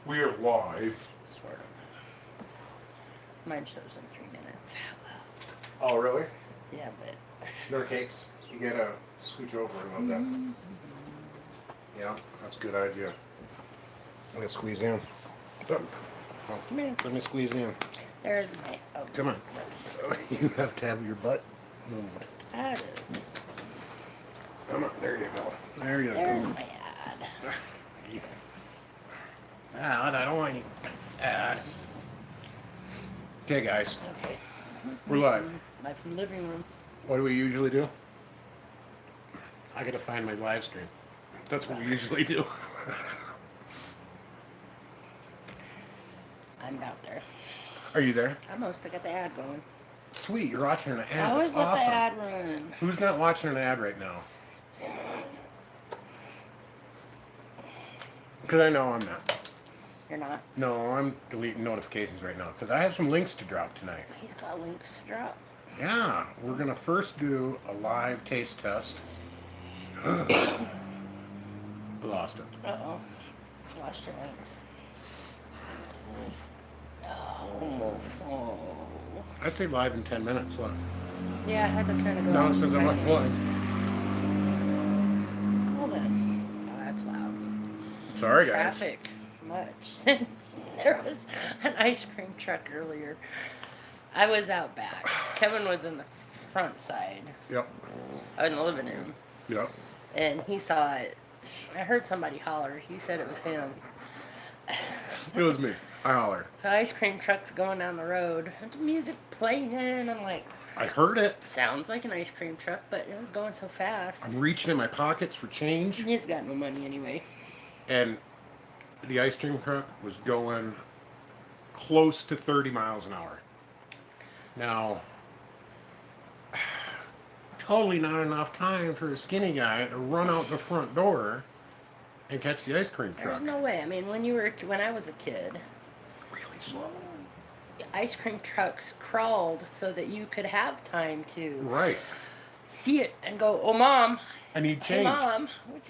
We are live. Sort of. Mine shows in 3 minutes. Oh, really? Yeah, but No cakes. You gotta scooch over a little bit. Yeah, that's a good idea. I'm gonna squeeze in. Oh, come here. let me squeeze in. There's my. Oh, Come on. You have to have your butt moved. that is. Come on. There you go. There you There's go. my ad. Ad, I don't want you. Ad. Okay, guys. Okay. We're live. Live from the living room. What do we usually do? I gotta find my live stream. That's what we usually do. I'm out there. Are you there? I must have got the ad going. Sweet, you're watching an ad. I always That's let awesome. the ad run. Who's not watching an ad right now? Because I know I'm not. You're not. No, I'm deleting notifications right now because I have some links to drop tonight. He's got links to drop. Yeah, we're gonna first do a live taste test. Lost it. Uh oh. Lost your links. Oh. I say live in 10 minutes. Look. Yeah, I had to kind of go. No, it out says and I'm find on it. flight. Well then. Oh, that's loud. Sorry, guys. Traffic. Much. There was an ice cream truck earlier. I was out back. Kevin was in the front side. Yep. In the living room. Yep. And he saw it. I heard somebody holler. He said it was him. It was me. I hollered. So ice cream truck's going down the road. And the music playing. I'm like, I heard it. sounds like an ice cream truck, but it was going so fast. I'm reaching in my pockets for change, He's got no money anyway. and the ice cream truck was going close to 30 miles an hour. Now, totally not enough time for a skinny guy to run out the front door and catch the ice cream truck. There's no way. I mean, when I was a kid, Really slow. ice cream trucks crawled so that you could have time to Right. see it and go, oh, Mom. I need Hey, change. Mom,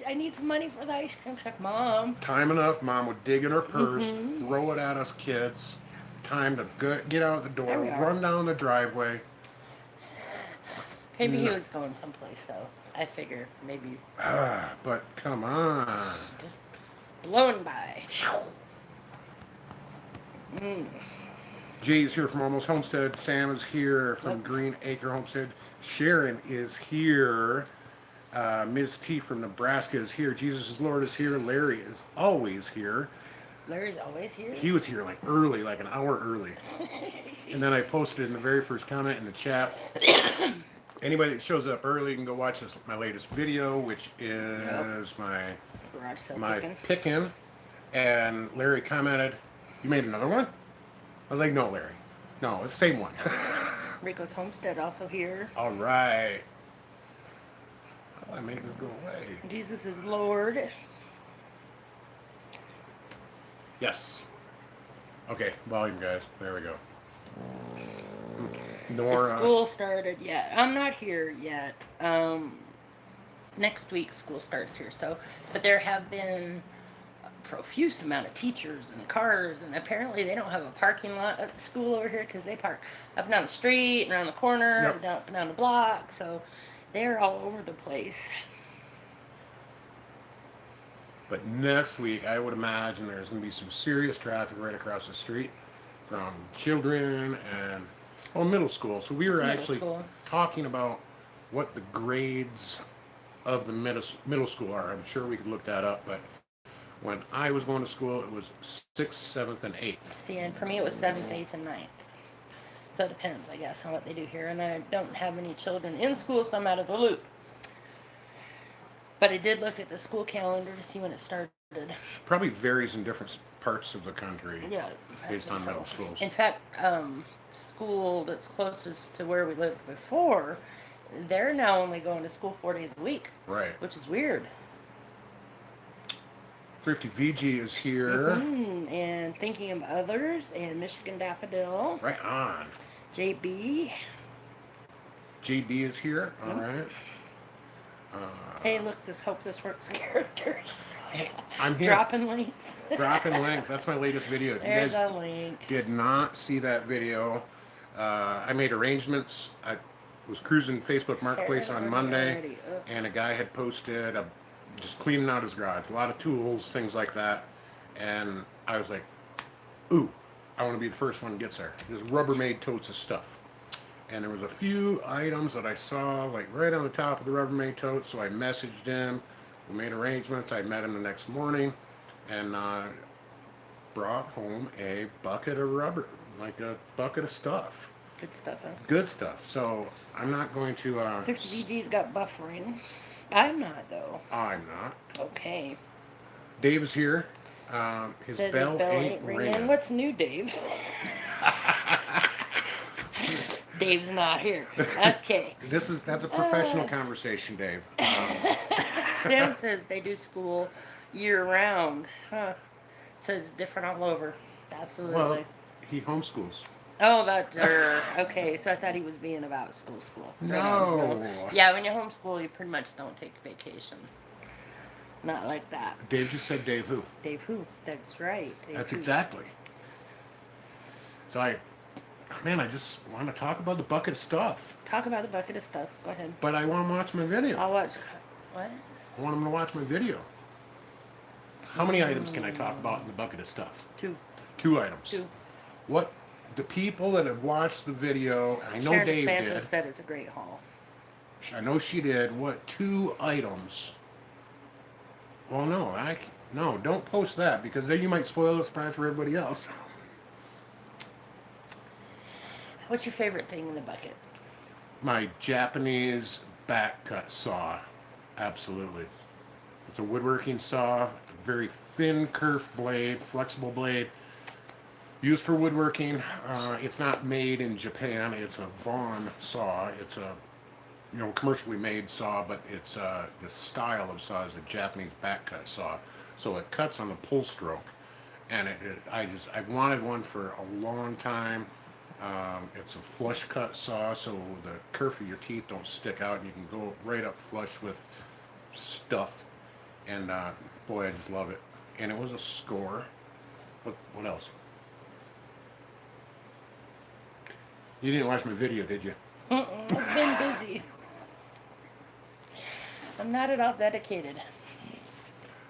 I need some money for the ice cream truck. Mom. Time enough, Mom would dig in her purse, Mm-hmm. throw it at us kids. Time to get out the door, There we are. run down the driveway. Maybe he was going someplace, though. I figure maybe But come on. just blowing by. Jay's here from Almost Homestead. Sam is here from Yep. Green Acre Homestead. Sharon is here. Ms. T from Nebraska is here. Jesus is Lord is here. Larry is always here. Larry's always here. He was here like early, like an hour early. And then I posted in the very first comment in the chat. Anybody that shows up early can go watch my latest video, which is Garage sale my picking. pickin'. And Larry commented, "You made another one?" I was like, "No, Larry. No, it's the same one." Rico's Homestead also here. All right. How do I make this go away? Jesus is Lord. Yes. Okay, volume, guys. There we go. The Nora. school started yet. I'm not here yet. Next week school starts here. So, but there have been a profuse amount of teachers and cars, and apparently they don't have a parking lot at the school over here because they park up and down the street and around the corner, Yep. up and down the block. So they're all over the place. But next week, I would imagine there's going to be some serious traffic right across the street from children and middle school. So we were Middle actually school. talking about what the grades of the middle school are. I'm sure we could look that up, but when I was going to school, it was 6th, 7th, and 8th. See, and for me it was 7th, 8th, and 9th. So it depends, I guess, on what they do here. And I don't have any children in school, so I'm out of the loop. But I did look at the school calendar to see when it started. Probably varies in different parts of the country Yeah. I based think on so. middle schools. In fact, school that's closest to where we lived before, they're now only going to school 4 days a week, Right. which is weird. Thrifty VG is here. And Thinking of Others and Michigan Daffodil. Right on. JB. JB is here. All right. Hey, look, hope this works characters. Hey, I'm here. Dropping links. Dropping links. That's my latest video. If you There's guys a link. did not see that video, I made arrangements. I was cruising Facebook Marketplace on Monday, and a guy had posted just cleaning out his garage, a lot of tools, things like that. And I was like, ooh, I want to be the first one that gets there. There's Rubbermaid totes of stuff. And there was a few items that I saw like right on the top of the Rubbermaid tote, so I messaged him. We made arrangements. I met him the next morning, and brought home a bucket of rubber, like a bucket of stuff. Good stuff, huh? Good stuff. So I'm not going to. VG's got buffering. I'm not, though. I'm not. Okay. Dave is here. His Said bell ain't ringing. What's new, Dave? Dave's not here. Okay. That's a professional conversation, Dave. Sam says they do school year round. Huh. Says different all over. Absolutely. Well, he homeschools. Oh, that's okay. So I thought he was being about school. No. Yeah, when you homeschool, you pretty much don't take vacation. Not like that. Dave just said Dave who? Dave who? That's right. Dave That's who. exactly. So I just want to talk about the bucket of stuff. Talk about the bucket of stuff. Go ahead. But I want to watch my video. I'll watch. What? I want them to watch my video. How many items can I talk about in the bucket of stuff? 2. 2 items. 2. What the people that have watched the video, and I know Sharon Dave DeSantis did. said it's a great haul. I know she did. What 2 items? Well, no, don't post that because then you might spoil the surprise for everybody else. What's your favorite thing in the bucket? My Japanese back cut saw. Absolutely. It's a woodworking saw, very thin curved blade, flexible blade, used for woodworking. It's not made in Japan. It's a Vaughn saw. It's a commercially made saw, but it's the style of saw is a Japanese back cut saw. So it cuts on the pull stroke, and I've wanted one for a long time. It's a flush cut saw, so the kerf of your teeth don't stick out, and you can go right up flush with stuff. And boy, I just love it. And it was a score. What else? You didn't watch my video, did you? It's been busy. I'm not at all dedicated.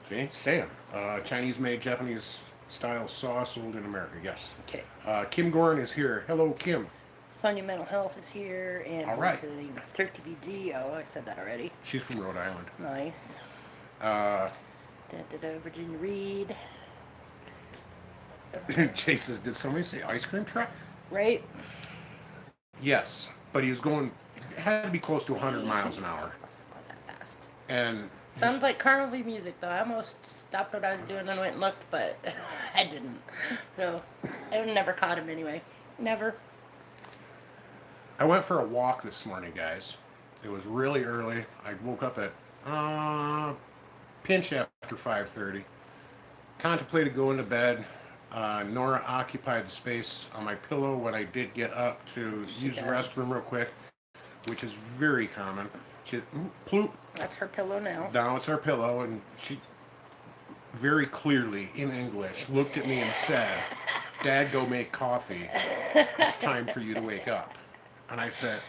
See, Sam, Chinese-made Japanese style saw sold in America. Yes. Okay. Kim Gorin is here. Hello, Kim. Sonia Mental Health is here, and All right. Thrifty BG. Oh, I said that already. She's from Rhode Island. Nice. Virginia Reed. Jay says, did somebody say ice cream truck? Right? Yes, but he was going, had to be close to 100 miles an hour. Wasn't going that fast. And Sounds like carnival music, though. I almost stopped what I was doing and went and looked, but I didn't. So I never caught him anyway. Never. I went for a walk this morning, guys. It was really early. I woke up at pinch after 5:30. Contemplated going to bed. Nora occupied the space on my pillow when I did get up to use the restroom real quick, which is very common. She ploop. That's her pillow now. Now it's our pillow, and she very clearly in English looked at me and said, "Dad, go make coffee. It's time for you to wake up." And I said,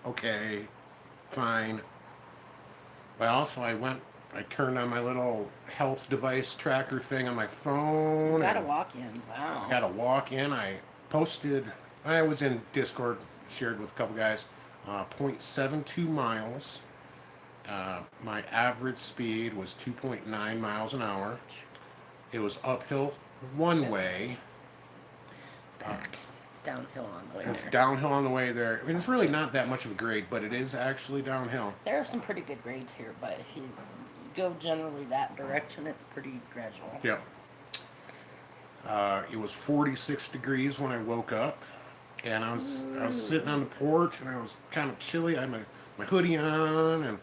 okay, fine. Well, so I turned on my little health device tracker thing on my phone. Got to walk in. Wow. Got to walk in. I was in Discord, shared with a couple guys, 0.72 miles. My average speed was 2.9 miles an hour. It was uphill one way. It's downhill on the way It's there. downhill on the way there. I mean, it's really not that much of a grade, but it is actually downhill. There are some pretty good grades here, but if you go generally that direction, it's pretty gradual. Yeah. It was 46 degrees when I woke up, and I was sitting on the porch, and I was kind of chilly. I had my hoodie on, and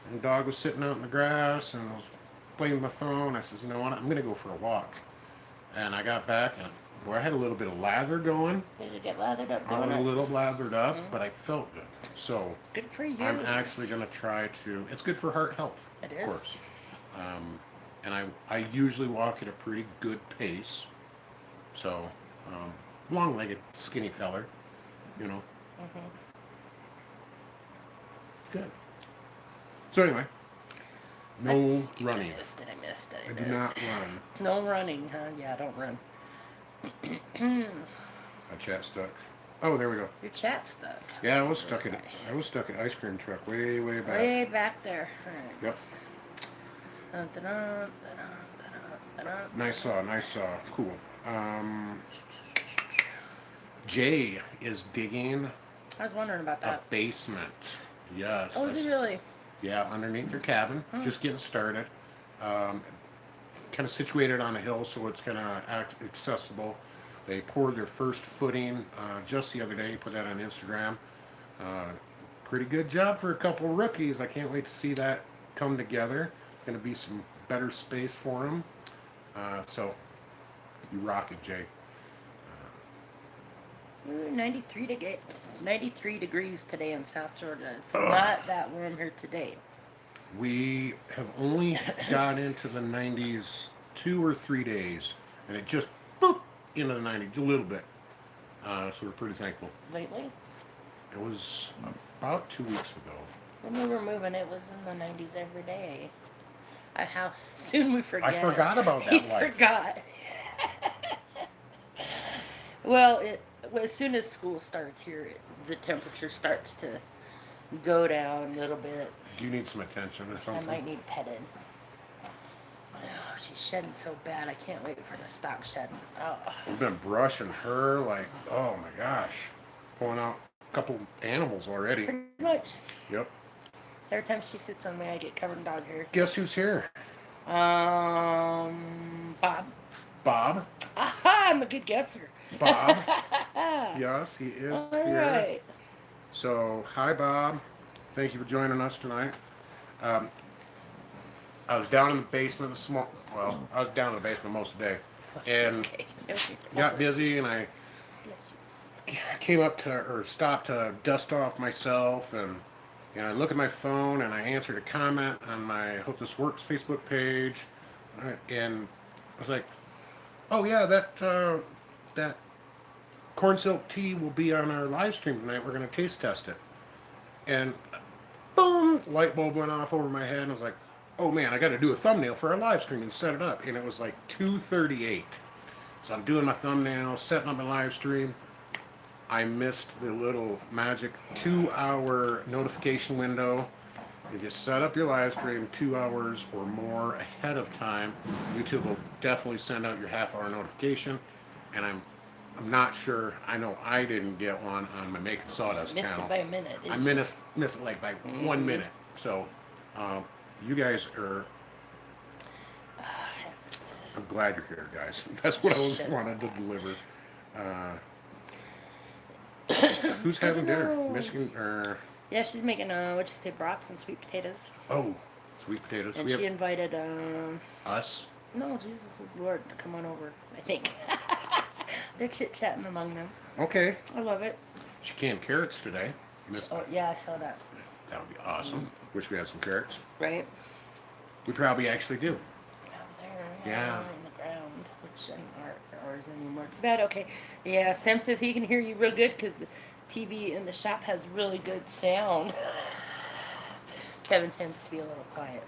the dog was sitting out in the grass, and I was playing with my phone. I said, you know what, I'm going to go for a walk. And I got back, and boy, I had a little bit of lather going. Did you get lathered up I doing was a it? little lathered up, but I felt good. So Good for you. I'm actually going to try to. It's good for heart health, It of is. course. and I usually walk at a pretty good pace. So, long-legged, skinny feller, you know. Mm-hmm. Good. So anyway, no Let's see, running. I missed it. I do not run. No running, huh? Yeah, don't run. My chat stuck. Oh, there we go. Your chat stuck. Yeah, I was stuck at ice cream truck way back. Way back there. All right. Yep. Dun, dun, dun, dun, dun. Nice saw. Cool. Jay is digging I was wondering about a that. basement. Yes. Oh, is it really? Yeah, underneath their cabin. Just getting started. Kind of situated on a hill, so it's kind of accessible. They poured their first footing just the other day. Put that on Instagram. Pretty good job for a couple rookies. I can't wait to see that come together. Going to be some better space for them. So, you rock it, Jay. Ooh, 93 degrees today in South Georgia. It's not that warm here today. We have only got into the 90s 2 or 3 days, and it just boop into the 90s a little bit. So we're pretty thankful. Lately, It was about 2 weeks ago. when we were moving, it was in the 90s every day. How soon we forget. I forgot about that We life. forgot. Well, as soon as school starts here, the temperature starts to go down a little bit. Do you need some attention or I something? might need petted. Oh, she's shedding so bad. I can't wait for her to stop shedding. Oh. We've been brushing her like, oh my gosh. Pulling out a couple animals already. Pretty much. Yep. Every time she sits on me, I get covered in dog hair. Guess who's here? Bob. Bob. Aha, I'm a good guesser. Bob. Yes, he is All here. right. So, hi, Bob. Thank you for joining us tonight. I was down in the basement I was down in the basement most of the day, and Okay. got busy, and I Yes. came up to or stopped to dust off myself, and I look at my phone, and I answered a comment on my Hope This Works Facebook page, and I was like, oh yeah, that corn silk tea will be on our live stream tonight. We're going to taste test it. And boom, light bulb went off over my head, and I was like, oh man, I got to do a thumbnail for our live stream and set it up. And it was like 2:38. So I'm doing my thumbnail, setting up my live stream. I missed the little magic 2-hour notification window. If you set up your live stream 2 hours or more ahead of time, YouTube will definitely send out your half-hour notification. And I'm not sure. I know I didn't get one on my Making Sawdust Missed channel. it by a minute. I missed it like by 1 minute. So, you guys are. I'm glad you're here, guys. That's what I wanted to deliver. Who's having dinner? know. Michigan or? Yeah, she's making what'd you say, brats and sweet potatoes. Oh, sweet potatoes. And We she have invited us. no, Jesus is Lord to come on over, I think. They're chit chatting among them. Okay. I love it. She canned carrots today. Missed Oh yeah, I saw that. That would be awesome. Wish we had some carrots. Right? We probably actually do. Out there, Yeah. in the ground, which ain't ours anymore. Too bad. Okay. Yeah, Sam says he can hear you real good because the TV in the shop has really good sound. Kevin tends to be a little quiet.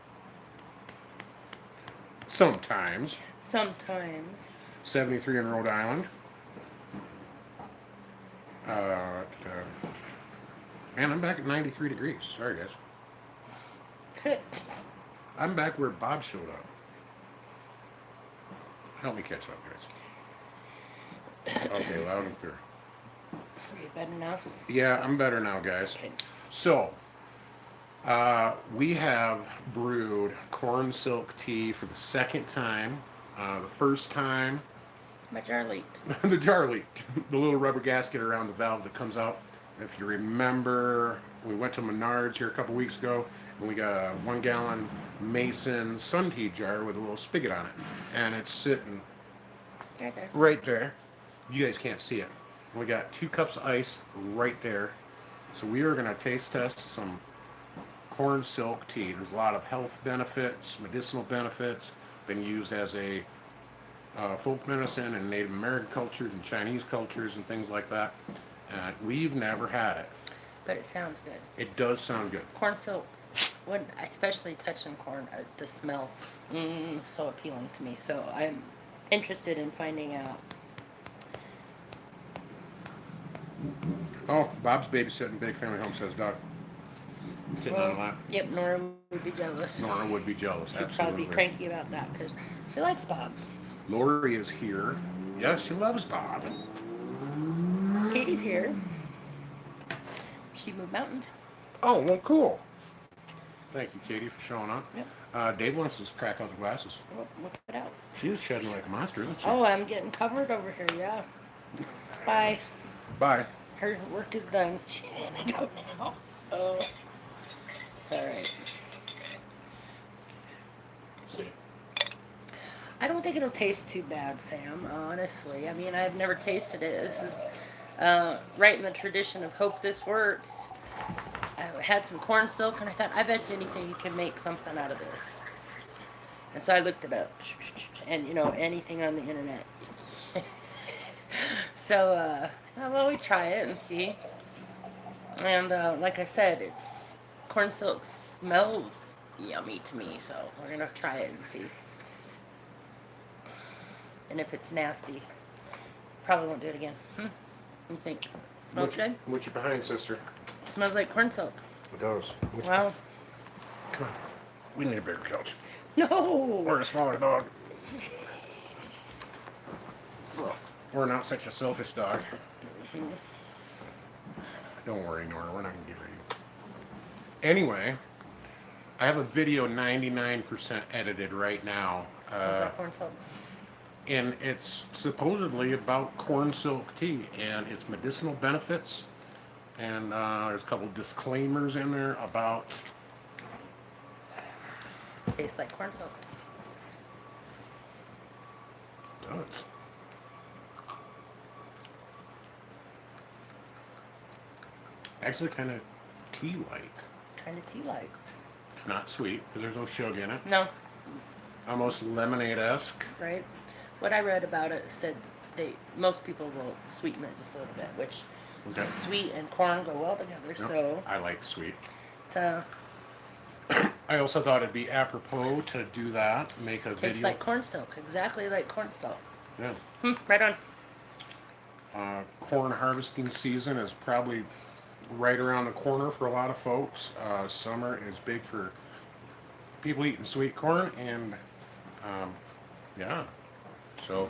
Sometimes. Sometimes. 73 in Rhode Island. Man, I'm back at 93 degrees. Sorry, guys. I'm back where Bob showed up. Help me catch up, guys. Okay, loud and clear. Are you better now? Yeah, I'm better now, guys. Okay. So, we have brewed corn silk tea for the second time. The first time, My jar leaked. the jar leaked. The little rubber gasket around the valve that comes out. If you remember, we went to Menards here a couple weeks ago, and we got a 1 gallon Mason sun tea jar with a little spigot on it. And it's sitting Right there. right there. You guys can't see it. We got 2 cups of ice right there. So we are going to taste test some corn silk tea. There's a lot of health benefits, medicinal benefits. been used as a folk medicine in Native American cultures and Chinese cultures and things like that. We've never had it. But it sounds good. It does sound good. Corn silk, when especially touching corn, the smell, so appealing to me. So I'm interested in finding out. Oh, Bob's babysitting Big Family Homestead's dog. Sitting on the lap. Yep, Nora would be jealous. Nora would be jealous, She'd absolutely. probably be cranky about that because she likes Bob. Lori is here. Yes, she loves Bob. Katie's here. She moved mountains. Oh, well, cool. Thank you, Katie, for showing up. Yep. Dave wants to crack out the glasses. Oh, look it out. She is shedding like a monster, isn't she? Oh, I'm getting covered over here, yeah. Bye. Bye. Her work is done. I go now. Oh. Alright. See. I don't think it'll taste too bad, Sam, honestly. I mean, I've never tasted it. This is right in the tradition of hope this works. I had some corn silk and I thought, I bet you anything you can make something out of this. And so I looked it up. And, you know, anything on the internet. So, I thought, well, we try it and see. And, like I said, corn silk smells yummy to me, so we're going to try it and see. And if it's nasty, probably won't do it again. You think? Smells good? What you behind, sister? Smells like corn silk. It does. Wow. Come on. We need a bigger couch. No! Or a smaller dog. We're not such a selfish dog. Don't worry, Nora. We're not going to get rid of you. Anyway, I have a video 99% edited right now. Smells like corn silk. And it's supposedly about corn silk tea and its medicinal benefits. And there's a couple disclaimers in there about... Tastes like corn silk. It does. Actually kind of tea-like. Kind of tea-like. It's not sweet because there's no sugar in it. No. Almost lemonade-esque. Right? What I read about it said most people will sweeten it just a little bit, which Okay. sweet and corn go well together. Yep, So I like sweet. it's I also thought it'd be apropos to do that, make a tastes video. like corn silk, exactly like corn silk. Yeah. Right on. Corn harvesting season is probably right around the corner for a lot of folks. Summer is big for people eating sweet corn, and yeah. So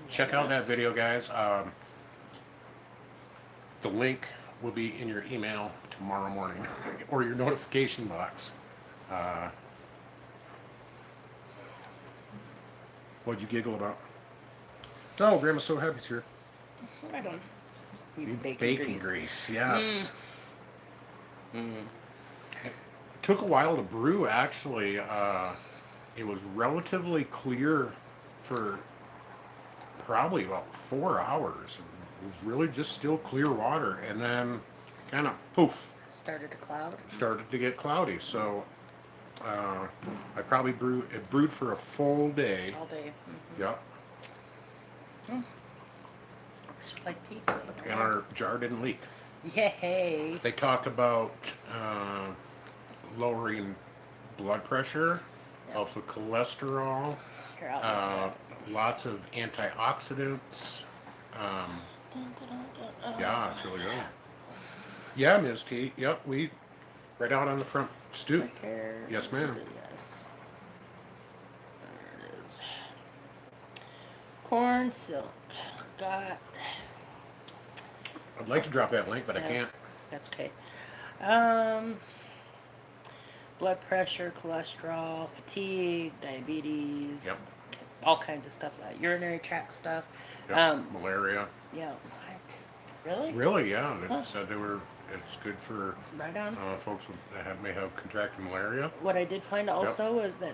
check out that video, guys. The link will be in your email tomorrow morning or your notification box. What'd you giggle about? Oh, Grandma's so happy it's here. Right on. Bacon grease, yes. It took a while to brew, actually. It was relatively clear for probably about 4 hours. It was really just still clear water, and then kind of poof, Started to cloud. started to get cloudy. So I probably brewed for a full day. All day. Yep. It's just like tea. And our jar didn't leak. Yay. They talk about lowering blood pressure, helps with cholesterol, Here, I'll make lots of antioxidants. Yeah, it's really good. Yeah, Ms. T. Yep, we right out on the front stoop. Right there. Yes, ma'am. Yes. There it is. Corn silk. Got. I'd like to drop that link, but I Yeah. can't. That's okay. Blood pressure, cholesterol, fatigue, diabetes. Yep. All kinds of stuff like urinary tract stuff. Yep. Malaria. Yeah. What? Really? Really? Yeah. They Huh. said it's good for Right on. folks that may have contracted malaria. What I did find also is that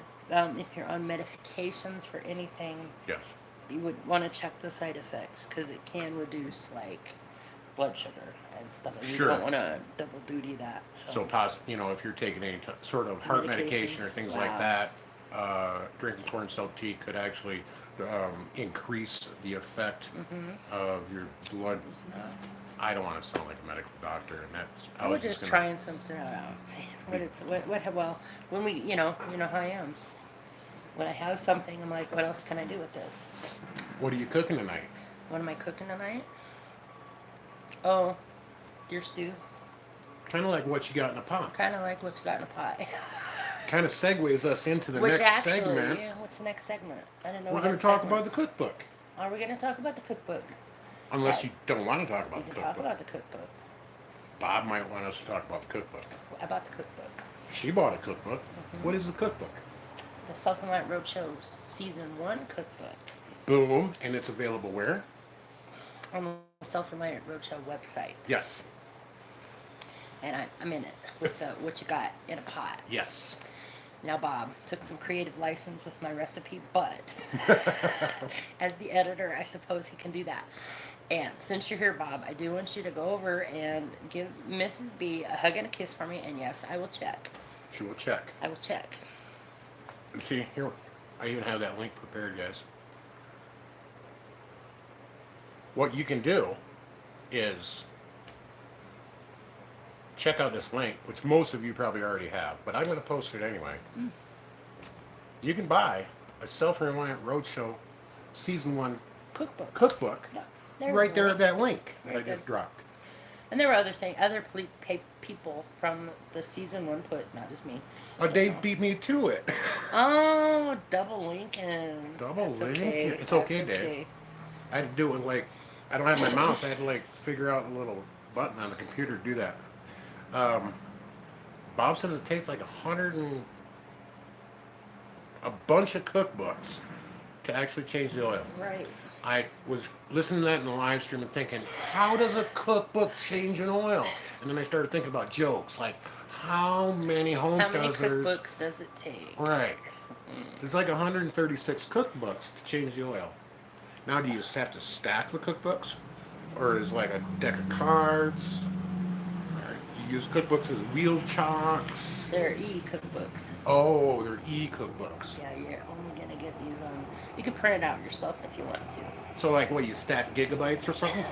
if you're on medications for anything, Yes. you would want to check the side effects because it can reduce like blood sugar and stuff. And Sure. You don't want to double duty that. So, if you're taking any sort of heart medication or things like Wow. that, drinking corn silk tea could actually increase the effect of your blood. It's not. I don't want to sound like a medical doctor, and that's. I was was just gonna- trying something out. See well, when we, you know how I am. When I have something, I'm like, what else can I do with this? What are you cooking tonight? What am I cooking tonight? Oh, deer stew. Kind of like what you got in a pot. Kind of like what you got in a pie. Kind of segues us into the Which next actually, segment. yeah, what's the next segment? I didn't know. We're we going had to talk about the segments. cookbook. Are we going to talk about the cookbook? Unless Yeah. you don't want to talk We about can the talk cookbook. about the cookbook. Bob might want us to talk about the cookbook. About the cookbook. She bought a cookbook. Mm-hmm. What is the cookbook? The Self-Reliant Roadshow Season 1 cookbook. Boom. And it's available where? On the Self-Reliant Roadshow website. Yes. And I'm in it with the what you got in a pot. Yes. Now, Bob took some creative license with my recipe, but as the editor, I suppose he can do that. And since you're here, Bob, I do want you to go over and give Mrs. B a hug and a kiss for me. And yes, I will check. She will check. I will check. And see, here, I even have that link prepared, guys. What you can do is check out this link, which most of you probably already have, but I'm going to post it anyway. You can buy a Self-Reliant Roadshow Season 1 Cookbook. cookbook No, there's right the there link. at that link that Very I just good. dropped. And there were other people from the Season 1 put, not just me. Oh, Dave beat me to it. Oh, double linking. Double That's linking? okay. It's okay, That's Dave. I had to do it like, I don't have my mouse. I had to like figure out a little button on the computer to do that. Bob says it takes like a bunch of cookbooks to actually change the oil. Right. I was listening to that in the live stream and thinking, how does a cookbook change an oil? And then I started thinking about jokes, like how many How many homesteaders. cookbooks does it take? Right. There's like 136 cookbooks to change the oil. Now, do you just have to stack the cookbooks? Or is like a deck of cards? Or you use cookbooks as wheel chalks? They're e-cookbooks. Oh, they're e-cookbooks. Yeah, you're only gonna get these on. You can print it out yourself if you want to. So like what, you stack gigabytes or something?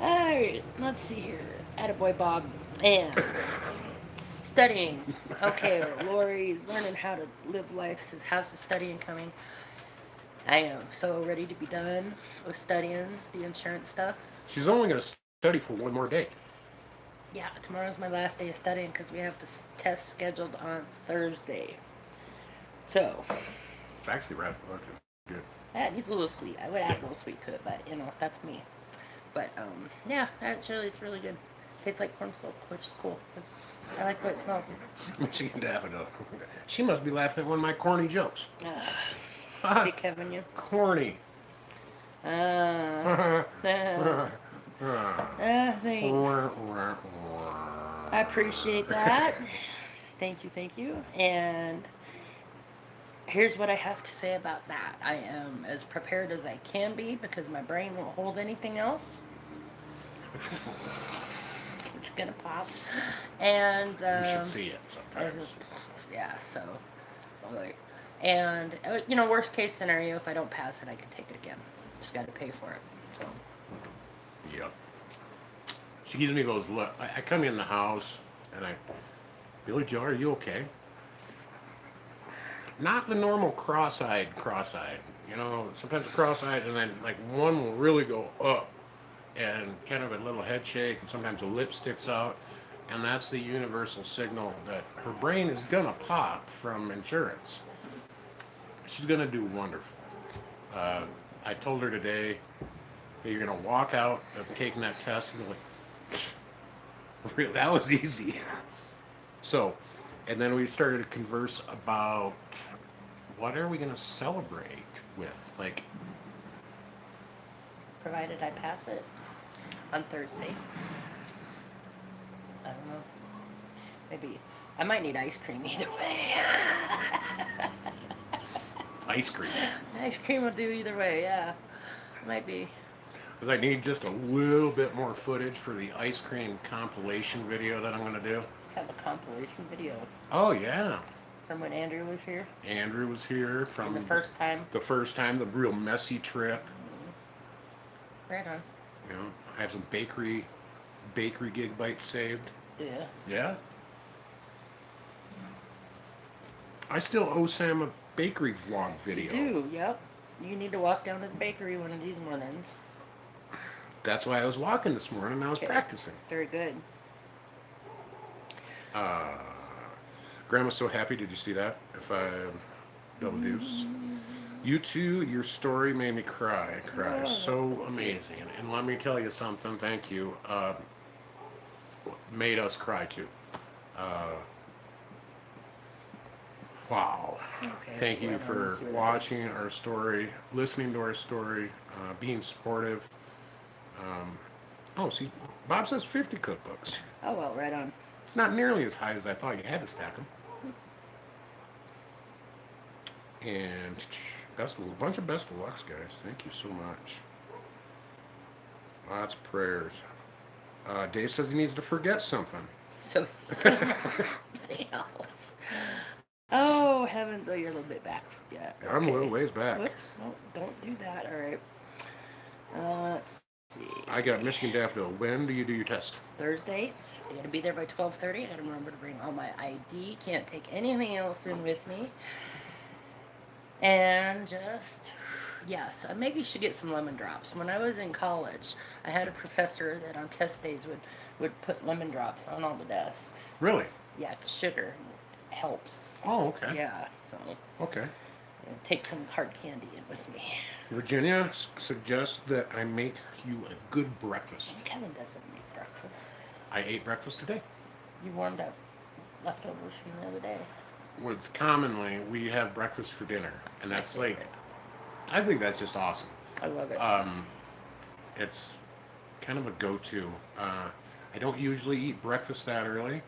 Alright, let's see here. Attaboy Bob. And studying. Okay, Lori's learning how to live life. Says, how's the studying coming? I am so ready to be done with studying the insurance stuff. She's only going to study for one more day. Yeah, tomorrow's my last day of studying because we have this test scheduled on Thursday. So, It's actually rather good. that needs a little sweet. I would add a little sweet to it, but you know, that's me. But yeah, it's really good. Tastes like corn silk, which is cool. 'Cause I like what it smells. Michigan Daffodil. She must be laughing at one of my corny jokes. See, Kevin, you. Corny. Thanks. I appreciate that. Thank you. And here's what I have to say about that. I am as prepared as I can be because my brain won't hold anything else. It's gonna pop. And You should see it I sometimes. just- yeah, so boy. And you know, worst case scenario, if I don't pass it, I can take it again. Just got to pay for it. So Yep. She gives me those look. I come in the house and Billy Joe, are you okay? Not the normal cross-eyed. You know, sometimes cross-eyed and then like one will really go up and kind of a little head shake and sometimes a lip sticks out. And that's the universal signal that her brain is gonna pop from insurance. She's gonna do wonderful. I told her today that you're gonna walk out of taking that test and be like, that was easy. So, and then we started to converse about what are we gonna celebrate with, like. provided I pass it on Thursday. I don't know. Maybe I might need ice cream either way. Ice cream. Ice cream will do either way. Yeah, might be. Because I need just a little bit more footage for the ice cream compilation video that I'm gonna do. Have a compilation video. Oh yeah. From when Andrew was here. Andrew was here from And the first time. the real messy trip. Right on. You know, I have some bakery gig bites saved. Yeah. Yeah. I still owe Sam a bakery vlog video. You do, yep. You need to walk down to the bakery one of these mornings. That's why I was walking this morning. I was practicing. Very good. Grandma's so happy. Did you see that? If I double deuce. You too, your story made me cry. Oh, So amazing. And let me tell you something. Thank you. Made us cry too. Wow. Okay, Thank you for watching our story, listening to our story, being supportive. See, Bob says 50 cookbooks. Oh, well, right on. It's not nearly as high as I thought you had to stack them. And a bunch of best of lucks, guys. Thank you so much. Lots of prayers. Dave says he needs to forget something. So, something else. Oh, heavens. Oh, you're a little bit back. Yeah. I'm a little ways back. Whoops. No, don't do that. All right. Let's see. I got Michigan Daffodil. When do you do your test? Thursday. I gotta be there by 12:30. I gotta remember to bring all my ID. Can't take anything else in with me. And just, yes, I maybe should get some lemon drops. When I was in college, I had a professor that on test days would put lemon drops on all the desks. Really? Yeah, 'cause sugar helps. Oh, okay. Yeah, so Okay. take some hard candy in with me. Virginia suggests that I make you a good breakfast. Kevin doesn't make breakfast. I ate breakfast today. You warmed up leftovers from the other day. What's commonly we have breakfast for dinner, and that's My like, favorite. I think that's just awesome. I love it. It's kind of a go-to. I don't usually eat breakfast that early.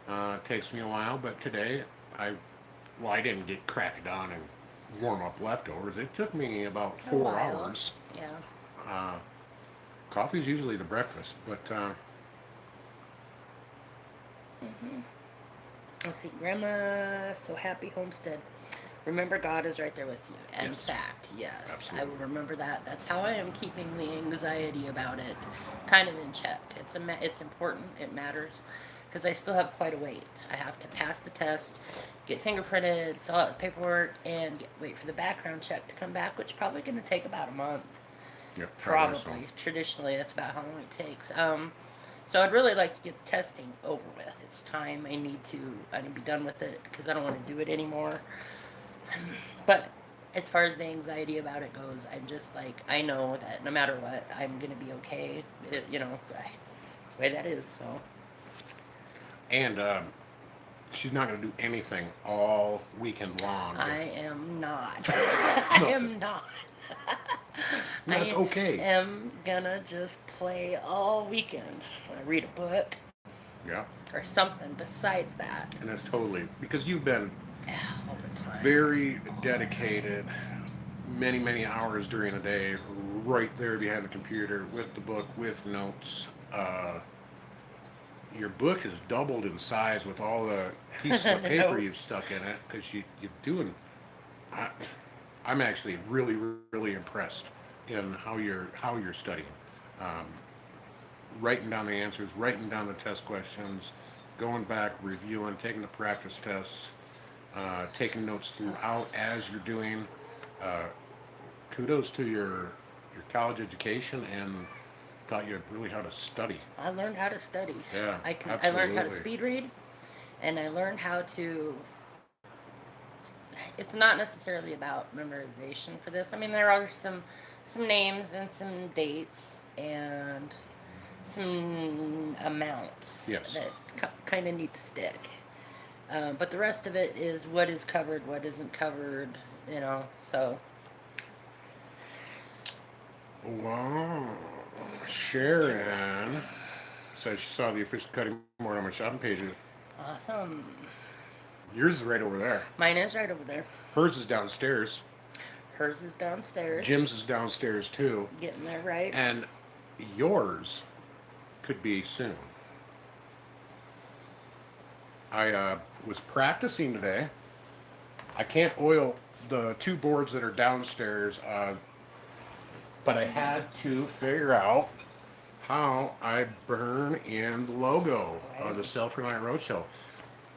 It takes me a while, but today I didn't get cracked on and warm up leftovers. It took me about 4 while. hours. Yeah. Coffee's usually the breakfast, but Let's see, Grandma, so happy homestead. Remember, God is right there with you. In Yes. fact, yes, Absolutely. I will remember that. That's how I am keeping the anxiety about it kind of in check. It's important. It matters because I still have quite a wait. I have to pass the test, get fingerprinted, fill out the paperwork, and wait for the background check to come back, which is probably going to take about a month. yeah, Probably. so. Traditionally, that's about how long it takes. So I'd really like to get the testing over with. It's time. I need to be done with it because I don't want to do it anymore. But as far as the anxiety about it goes, I'm just like, I know that no matter what, I'm going to be okay. It's the way that is, so. And she's not going to do anything all weekend long. I am not. I am not. That's okay. I am gonna just play all weekend. Read a book Yeah, or something besides that. and that's totally because you've been All the time. very dedicated, many hours during the day, right there behind the computer with the book, with notes. Your book has doubled in size with all the pieces of paper Notes. you've stuck in it because you're doing. I'm actually really impressed in how you're studying, writing down the answers, writing down the test questions, going back, reviewing, taking the practice tests, taking notes throughout as you're doing. Kudos to your college education and taught you really how to study. I learned how to study. Yeah, I learned how to absolutely. speed read, and I learned how to. It's not necessarily about memorization for this. I mean, there are some names and some dates and some amounts Yes. that kind of need to stick. But the rest of it is what is covered, what isn't covered, so. Wow. Sharon says she saw the official cutting board on my shopping pages. Awesome. Yours is right over there. Mine is right over there. Hers is downstairs. Hers is downstairs. Jim's is downstairs too. Getting there right. And yours could be soon. I was practicing today I can't oil the two boards that are downstairs, but I had to figure out how I burn in the logo on the Self-Reliant Roadshow.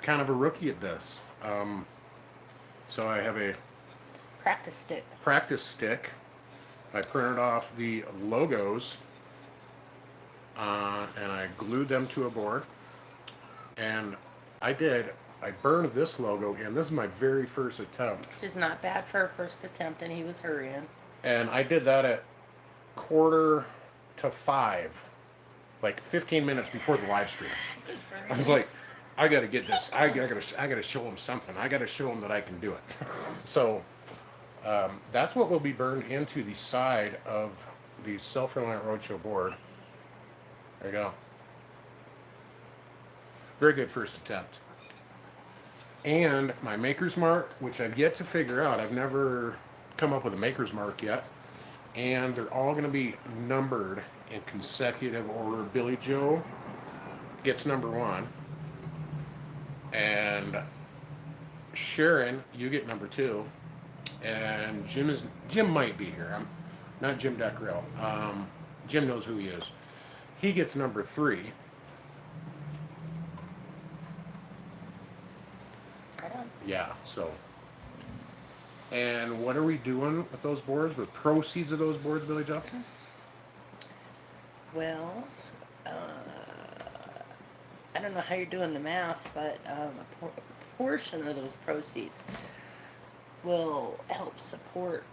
Kind of a rookie at this. So I have a Practice stick. practice stick. I printed off the logos and I glued them to a board. And I burned this logo in. This is my very first attempt. Which is not bad for a first attempt, and he was hurrying. And I did that at 4:45, like 15 minutes before the live stream. I was like, I gotta get this. I gotta show him something. I gotta show him that I can do it. So that's what will be burned into the side of the Self-Reliant Roadshow board. There you go. Very good first attempt. And my maker's mark, which I've yet to figure out. I've never come up with a maker's mark yet. And they're all going to be numbered in consecutive order. Billy Joe gets number 1. And Sharon, you get number 2. And Jim might be here. I'm not Jim Deckrell. Jim knows who he is. He gets number 3. Yeah, so. And what are we doing with those boards? With proceeds of those boards, Billy Joe? Well, I don't know how you're doing the math, but a portion of those proceeds will help support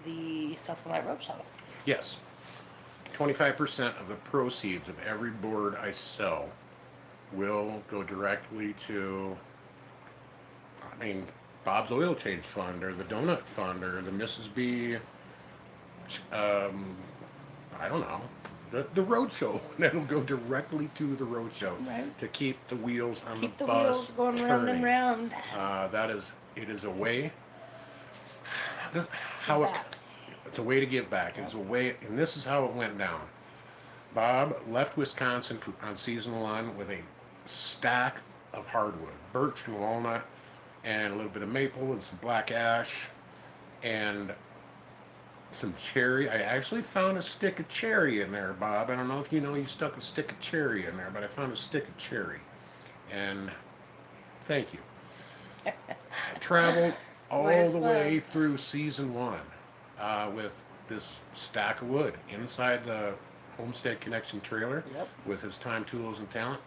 the Self-Reliant Roadshow. Yes. 25% of the proceeds of every board I sell will go directly to, Bob's Oil Change Fund, or the Donut Fund, or the Mrs. B, I don't know, the roadshow. That'll go directly to the roadshow, right, to keep the wheels on keep the the bus wheels going round and round. It is a way. It's a way to give back. It's a way, and this is how it went down. Bob left Wisconsin on season 1 with a stack of hardwood, birch and walnut, and a little bit of maple and some black ash, and some cherry. I actually found a stick of cherry in there, Bob. I don't know if you know you stuck a stick of cherry in there, but I found a stick of cherry. And thank you. Traveled all the way through season 1 with this stack of wood inside the Homestead Connection trailer, with his time, tools, and talent.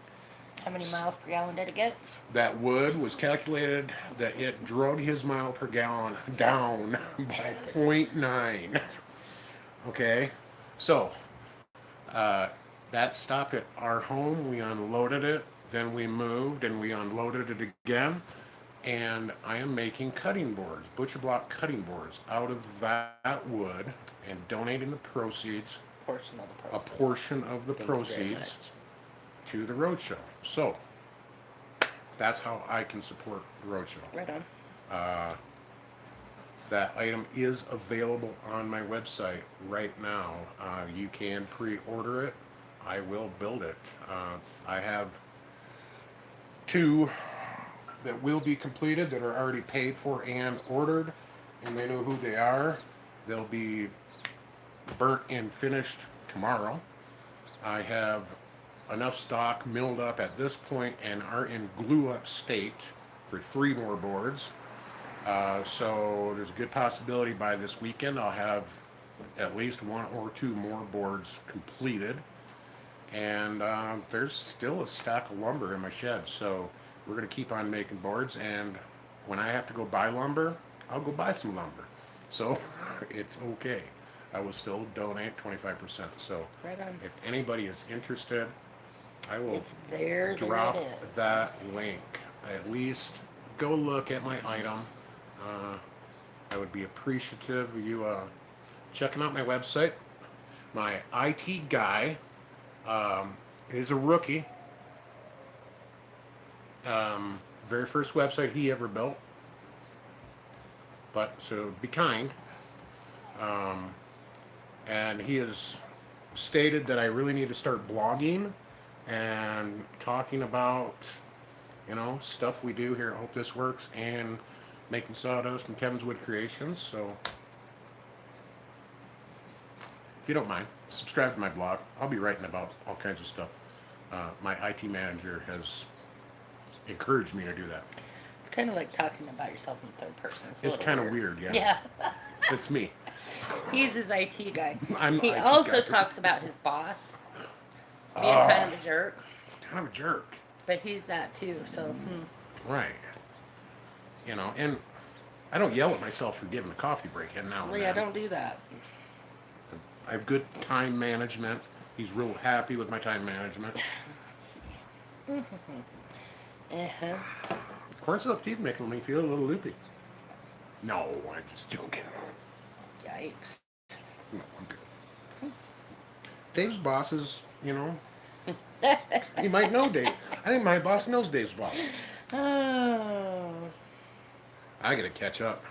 How many miles per gallon did it get? That wood was calculated that it drug his mile per gallon down by 0.9. Okay, so that stopped at our home. We unloaded it, then we moved and we unloaded it again. And I am making cutting boards, butcher block cutting boards, out of that wood, and donating the proceeds, a portion of the proceeds to the roadshow. So that's how I can support the roadshow. Right on. That item is available on my website right now. You can pre-order it. I will build it. I have 2 that will be completed, that are already paid for and ordered, and they know who they are. They'll be burnt and finished tomorrow. I have enough stock milled up at this point and are in glue up state for 3 more boards. So there's a good possibility by this weekend I'll have at least 1 or 2 more boards completed. And there's still a stack of lumber in my shed, so we're going to keep on making boards, and when I have to go buy lumber, I'll go buy some lumber. So it's okay. I will still donate 25%. So if anybody is interested, I will drop that link. At least go look at my item. I would be appreciative of you checking out my website. My IT guy is a rookie. Very first website he ever built. But so be kind. And he has stated that I really need to start blogging and talking about, stuff we do here at Hope This Works, and making sawdust and Kevin's Wood Creations. So if you don't mind, subscribe to my blog. I'll be writing about all kinds of stuff. My IT manager has encouraged me to do that. It's kind of like talking about yourself in third person. It's kind of weird, yeah. Yeah. It's me. He's his IT guy. I'm He IT also guy. talks about his boss being kind of a jerk, It's kind of a jerk. but he's that too. So, Right. You know, and I don't yell at myself for giving a coffee break and now and yeah, then. don't do that. I have good time management. He's real happy with my time management. Uh-huh. Corn silk teeth making me feel a little loopy. No, I'm just joking. Yikes. No, I'm good. Dave's boss is, you know, he might know Dave. I think my boss knows Dave's boss. Oh. I gotta catch up.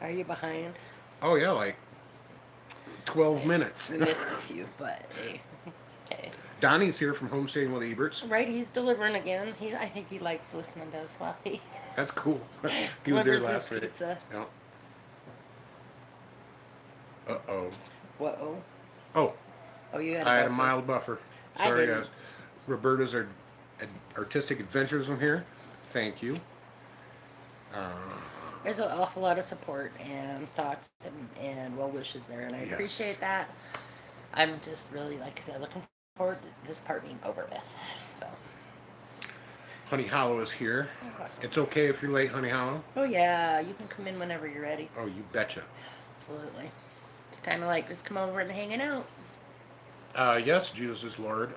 Are you behind? Oh yeah, like 12 minutes. We missed a few, but hey. Okay. Donnie's here from Homesteading with Eberts. Right, he's delivering again. I think he likes listening to us while he That's cool. He was there delivers his last week. pizza. Yeah. Uh-oh. Whoa. Oh, Oh, you had I had a buffer. mild buffer. I Sorry, didn't. guys. Roberta's artistic adventures in here. Thank you. There's an awful lot of support and thoughts and well wishes there, and I Yes. appreciate that. I'm just really, like I said, looking forward to this part being over with. So, Honey Hollow is here. awesome. It's okay if you're late, Honey Hollow. Oh yeah, you can come in whenever you're ready. Oh, you betcha. Absolutely. It's kind of like just come over and hanging out. Yes, Jesus is Lord.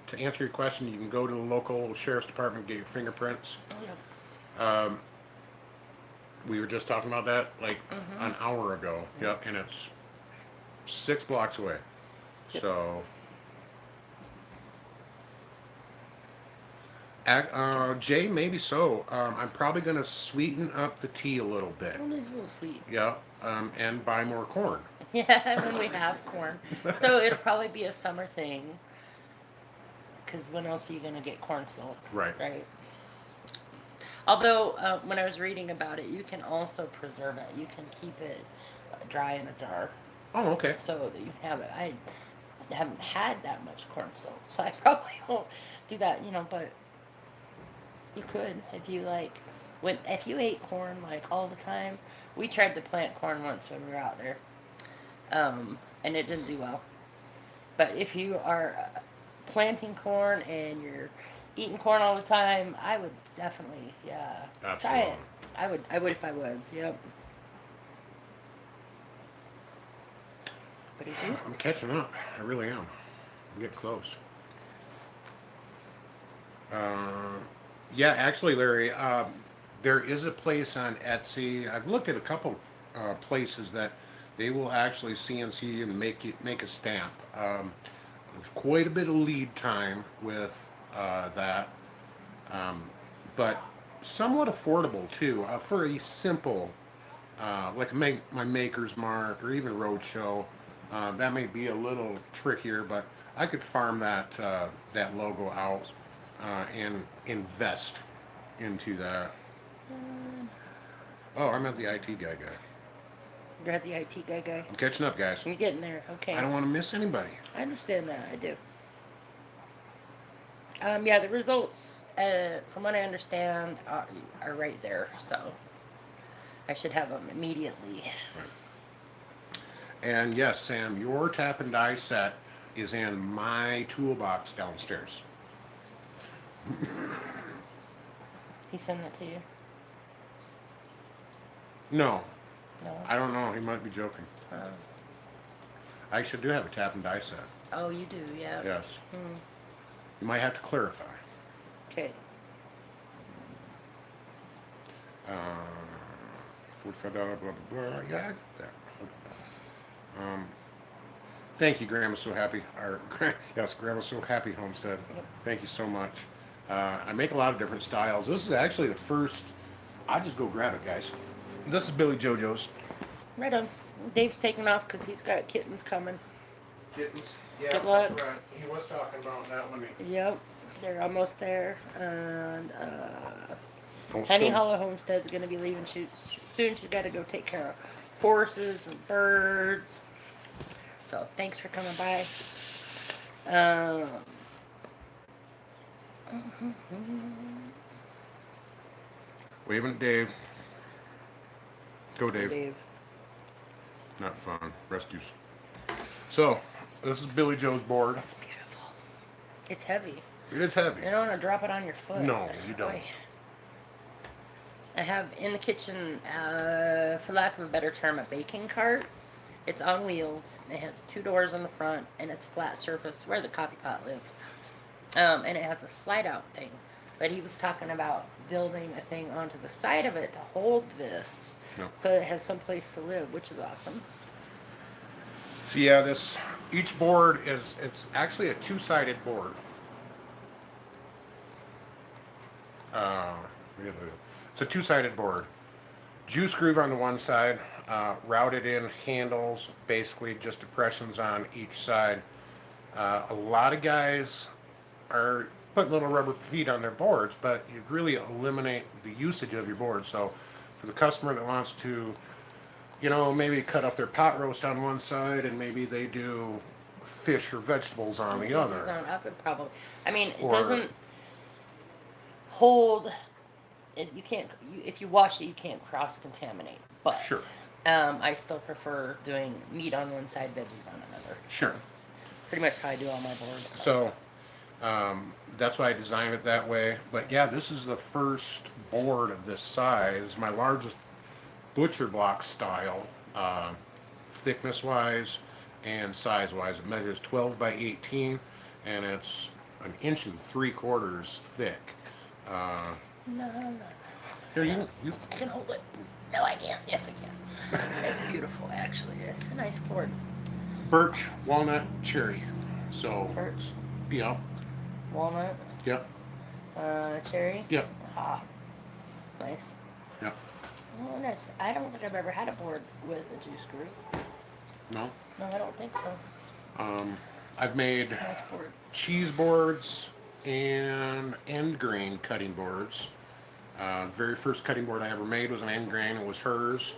To answer your question, you can go to the local sheriff's department, get your fingerprints. Oh, yeah. We were just talking about that like an hour ago. Yep, and it's 6 blocks away. Yep. So, Jay, maybe so. I'm probably gonna sweeten up the tea a little bit. Oh, it's a little sweet. Yeah, and buy more corn. Yeah, when we have corn. So it'll probably be a summer thing. Because when else are you going to get corn silk? Right. Right. Although, when I was reading about it, you can also preserve it. You can keep it dry in a jar Oh, okay. so that you have it. I haven't had that much corn silk, so I probably won't do that, but you could if you like. If you ate corn like all the time, we tried to plant corn once when we were out there, and it didn't do well. But if you are planting corn and you're eating corn all the time, I would definitely, yeah, try Absolutely. it. I would if I was, yep. But if you, I'm catching up. I really am. I'm getting close. Yeah, actually, Larry, there is a place on Etsy. I've looked at a couple places that they will actually CNC and make a stamp. With quite a bit of lead time with that, but somewhat affordable too for a simple, like my Maker's Mark or even Roadshow. That may be a little trickier, but I could farm that logo out and invest into that. Oh, I'm at the IT guy. you're at the IT guy. I'm catching up, guys. You're getting there, okay. I don't want to miss anybody. I understand that. I do. Yeah, the results, from what I understand, are right there. So I should have them immediately. And yes, Sam, your tap and die set is in my toolbox downstairs. He sent it to you? No, No. I don't know. He might be joking. Oh. I actually do have a tap and die set. Oh, you do, yeah. Yes. Hmm. You might have to clarify. Okay. 45 blah blah blah. Yeah, I got that. Thank you, Grandma's So Happy. Yes, Grandma's So Happy Homestead. Yep. Thank you so much. I make a lot of different styles. This is actually the first. I just go grab it, guys. This is Billy JoJo's. Right on. Dave's taking off because he's got kittens coming. Kittens. Yeah, Good luck. that's right. He was talking about that when he. Yep. They're almost there. And Don't Honey spill- Hollow Homestead's going to be leaving soon. She's got to go take care of horses and birds. So thanks for coming by. Um, Waving at Dave. Go, Dave. Dave. Not fun. Rescues. So, this is Billy Joe's board. That's beautiful. It's heavy. It is heavy. You don't want to drop it on your foot. No, you don't. Boy. I have in the kitchen, for lack of a better term, a baking cart. It's on wheels. It has 2 doors on the front, and it's flat surface where the coffee pot lives. And it has a slide out thing. But he was talking about building a thing onto the side of it to hold this, Yep. so it has some place to live, which is awesome. So yeah, each board it's actually a 2-sided board. It's a 2-sided board. Juice groove on the one side, routed in handles, basically just depressions on each side. A lot of guys are putting little rubber feet on their boards, but you really eliminate the usage of your board. So for the customer that wants to, maybe cut up their pot roast on one side and maybe they do fish or vegetables on the other. I could probably. I mean, it Or- doesn't hold. You can't. If you wash it, you can't cross contaminate. But Sure. I still prefer doing meat on one side, veggies on another. Sure. Pretty much how I do all my boards. So that's why I designed it that way. But yeah, this is the first board of this size. My largest butcher block style, thickness wise and size wise. It measures 12 by 18 and it's 1 3/4 inches thick. No. Here, you I can hold it. No, I can't. Yes, I can. It's beautiful, actually. It's a nice board. birch, walnut, cherry. So, Birch, yeah, walnut, yep, cherry. yep, Ah, nice. yep. Oh, nice. I don't think I've ever had a board with a juice groove. No, No, I don't think so. I've made It's a nice board. cheese boards and end grain cutting boards. Very first cutting board I ever made was an end grain. It was hers.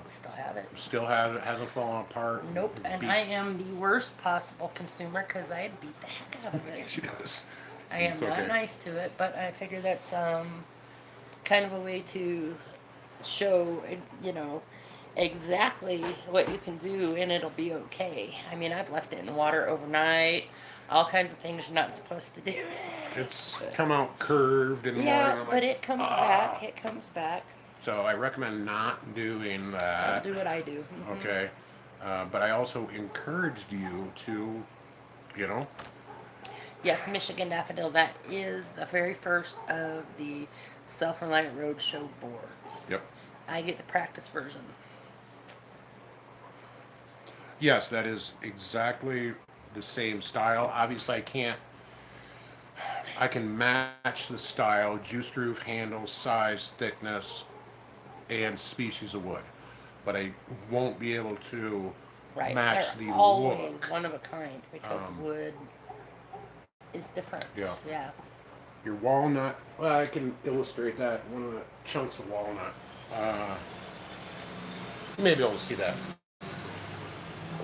Still have it. Still hasn't fallen apart. Nope. And I am the worst possible consumer because I beat the heck out of it. She does. I am It's not okay. nice to it, but I figure that's kind of a way to show, exactly what you can do, and it'll be okay. I mean, I've left it in water overnight, all kinds of things you're not supposed to do. It's come out curved and Yeah, more, and I'm but like, it comes back. It comes back. so I recommend not doing I'll that. do what I do. Okay. But I also encouraged you to, Yes, Michigan Daffodil. That is the very first of the Self-Reliant Roadshow boards. Yep. I get the practice version. Yes, that is exactly the same style. Obviously, I can match the style, juice groove, handle, size, thickness, and species of wood. But I won't be able to Right. match They're the always look. one of a kind because wood is different. Yeah. Yeah. Your walnut, well, I can illustrate that. One of the chunks of walnut. You may be able to see that.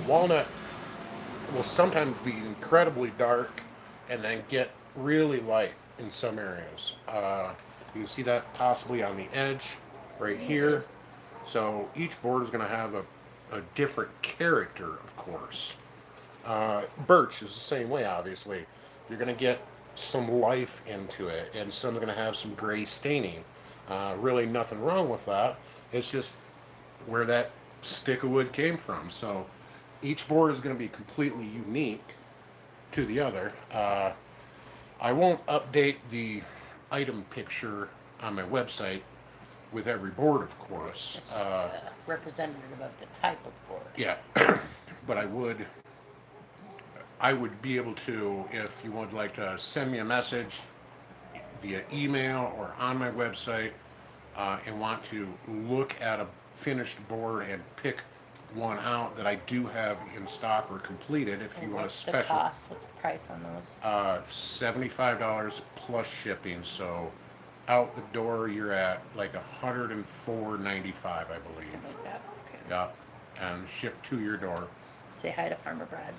Walnut will sometimes be incredibly dark and then get really light in some areas. You can see that possibly on the edge right here. So each board is going to have a different character, of course. Birch is the same way, obviously. You're going to get some life into it, and some are going to have some gray staining. Really nothing wrong with that. It's just where that stick of wood came from. So each board is going to be completely unique to the other. I won't update the item picture on my website with every board, of course. It's just representative of the type of board. Yeah, but I would be able to, if you would like to send me a message via email or on my website, and want to look at a finished board and pick one out that I do have in stock or completed, if you And want a what's the special, cost? What's the price on those? $75 plus shipping. So out the door, you're at like 104.95, I believe. Something like that. Okay. Yeah, and shipped to your door. Say hi to Farmer Brad.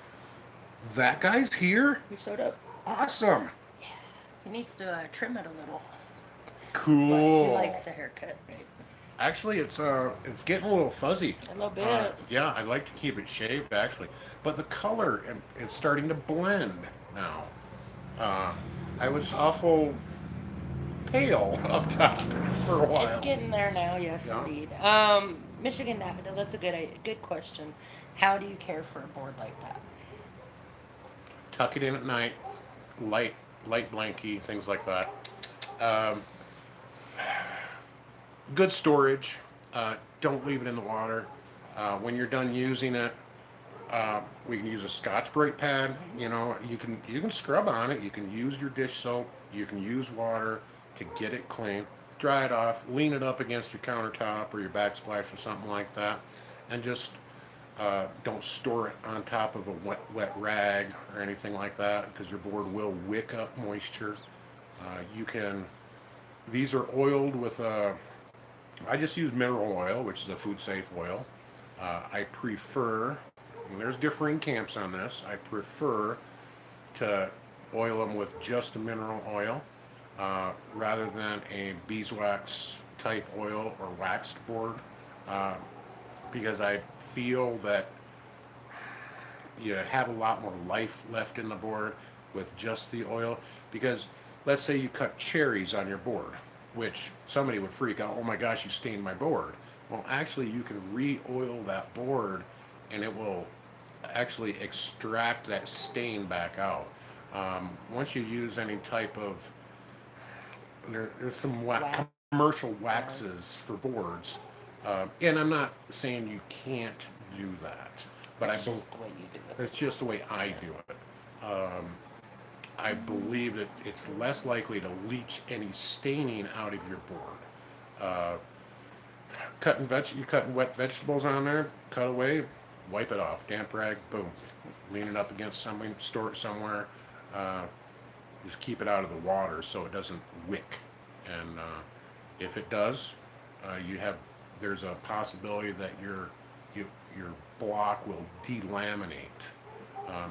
That guy's here. He showed up. Awesome. He needs to trim it a little. But Cool. he likes the haircut, right? Actually, it's getting a little fuzzy. A little bit. Yeah, I'd like to keep it shaved actually, but the color it's starting to blend now. I was awful pale up top for a while. It's getting there now, yes, Yeah. indeed. Michigan daffodil. That's a good question. How do you care for a board like that? Tuck it in at night, light blankie, things like that. Um, good storage. Don't leave it in the water. When you're done using it, we can use a Scotch Brite pad. You know, you can scrub on it. You can use your dish soap. You can use water to get it clean. Dry it off. Lean it up against your countertop or your backsplash or something like that, and just don't store it on top of a wet rag or anything like that, because your board will wick up moisture. You can. These are oiled with I just use mineral oil, which is a food safe oil. I prefer, and there's differing camps on this, I prefer to oil them with just a mineral oil rather than a beeswax type oil or waxed board, because I feel that you have a lot more life left in the board with just the oil. Because let's say you cut cherries on your board, which somebody would freak out, oh my gosh, you stained my board. Well, actually, you can re-oil that board and it will actually extract that stain back out. Once you use any type of, there's some Wax. commercial waxes for boards, and I'm not saying you can't do that, but That's just the way you do it. it's just the way I do it. I believe that it's less likely to leach any staining out of your board. You cutting wet vegetables on there, cut away, wipe it off, damp rag, boom, lean it up against something, store it somewhere. Just keep it out of the water so it doesn't wick. And if it does, there's a possibility that your block will delaminate.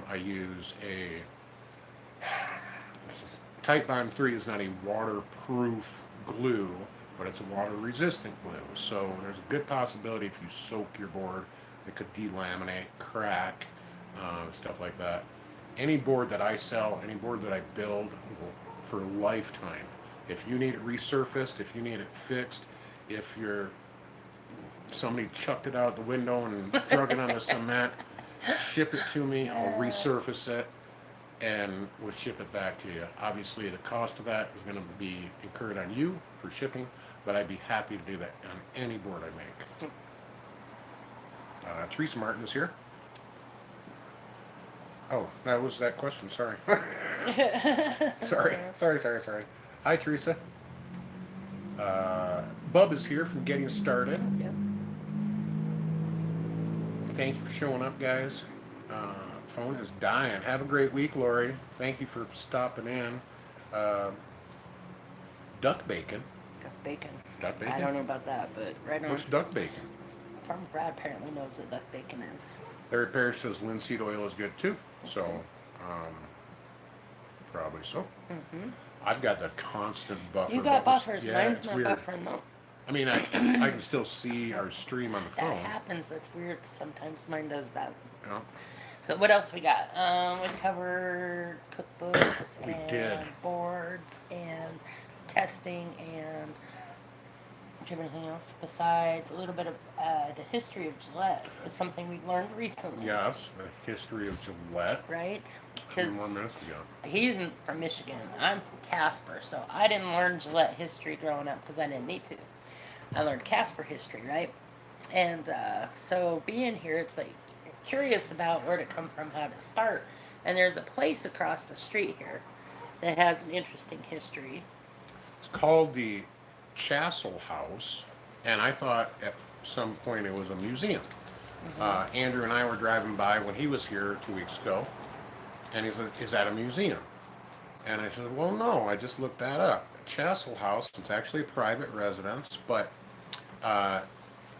I use a Type Bond 3 is not a waterproof glue, but it's a water resistant glue. So there's a good possibility if you soak your board, it could delaminate, crack, stuff like that. Any board that I sell, any board that I build for lifetime. If you need it resurfaced, if you need it fixed, if somebody chucked it out the window and drug it on the cement, ship it to me, I'll resurface it, and we'll ship it back to you. Obviously, the cost of that is going to be incurred on you for shipping, but I'd be happy to do that on any board I make. Teresa Martin is here. Oh, that was that question. Sorry. Sorry. Hi, Teresa. Bub is here from Getting Started. Yep. Thank you for showing up, guys. Phone is dying. Have a great week, Lori. Thank you for stopping in. Duck bacon. Duck bacon. Duck bacon? I don't know about that, but right on. What's duck bacon? Farmer Brad apparently knows what duck bacon is. Larry Parrish says linseed oil is good too. So, probably so. Mm-hmm. I've got the constant buffer. You got buffers. Yeah, Mine's it's not weird. buffering though. I mean, I can still see our stream on the phone. That happens. That's weird. Sometimes mine does that. Yeah. So what else we got? We covered cookbooks We and did. boards and testing and do you have anything else besides a little bit of the history of Gillette? It's something we've learned recently. Yes, the history of Gillette. Right? 2 Because more minutes to go. he's from Michigan. I'm from Casper, so I didn't learn Gillette history growing up because I didn't need to. I learned Casper history, right? And so being here, it's like curious about where to come from, how to start. And there's a place across the street here that has an interesting history. It's called the Chassel House, and I thought at some point it was a museum. Andrew and I were driving by when he was here 2 weeks ago, and he said, "Is that a museum?" And I said, "Well, no, I just looked that up." Chassel House. It's actually a private residence, but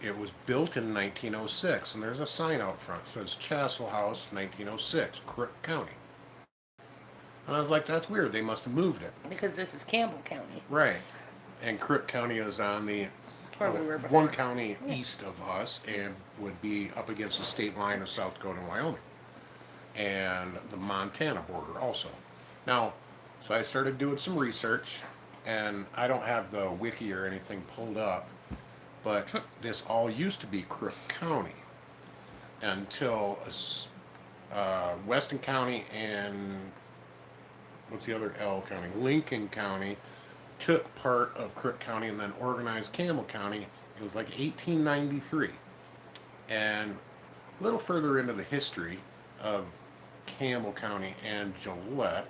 it was built in 1906, and there's a sign out front. It says Chassel House, 1906, Crook County. And I was like, that's weird. They must have moved it. Because this is Campbell County. Right. And Crook County is on the Where we were one before. county east of us and would be up against the state line of South Dakota and Wyoming. And the Montana border also. Now, so I started doing some research, and I don't have the wiki or anything pulled up, but this all used to be Crook County until Weston County and what's the other L county? Lincoln County took part of Crook County and then organized Campbell County. It was like 1893. And a little further into the history of Campbell County and Gillette,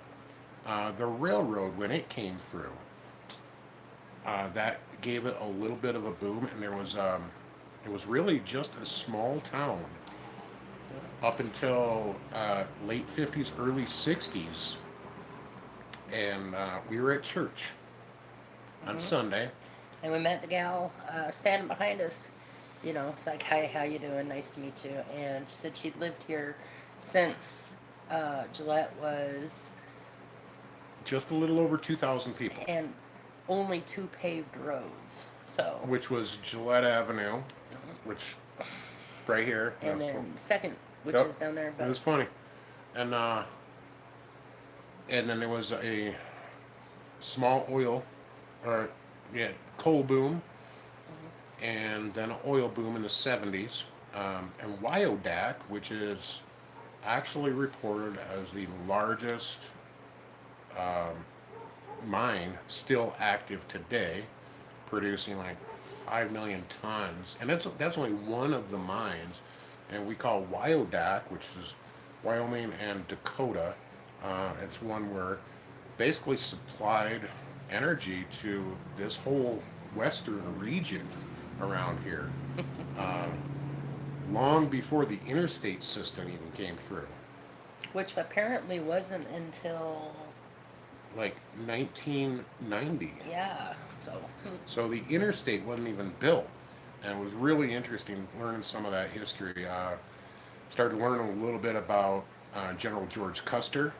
the railroad, when it came through, that gave it a little bit of a boom, and it was really just a small town up until late 50s, early 60s, and we were at church on Sunday. And we met the gal standing behind us. You know, it's like, hi, how you doing? Nice to meet you. And she said she'd lived here since Gillette was, Just a little over 2,000 people, and only 2 paved roads. So, which was Gillette Avenue, which right here. and then second, which Yep. is down there. It But was funny, and then there was a small oil, or coal boom, and then an oil boom in the 70s, and Wyodak, which is actually reported as the largest mine still active today, producing like 5 million tons, and that's only one of the mines, and we call Wyodak, which is Wyoming and Dakota. It's one where basically supplied energy to this whole western region around here, long before the interstate system even came through, which apparently wasn't until, like 1990. yeah. So, So the interstate wasn't even built, and it was really interesting learning some of that history. Started learning a little bit about General George Custer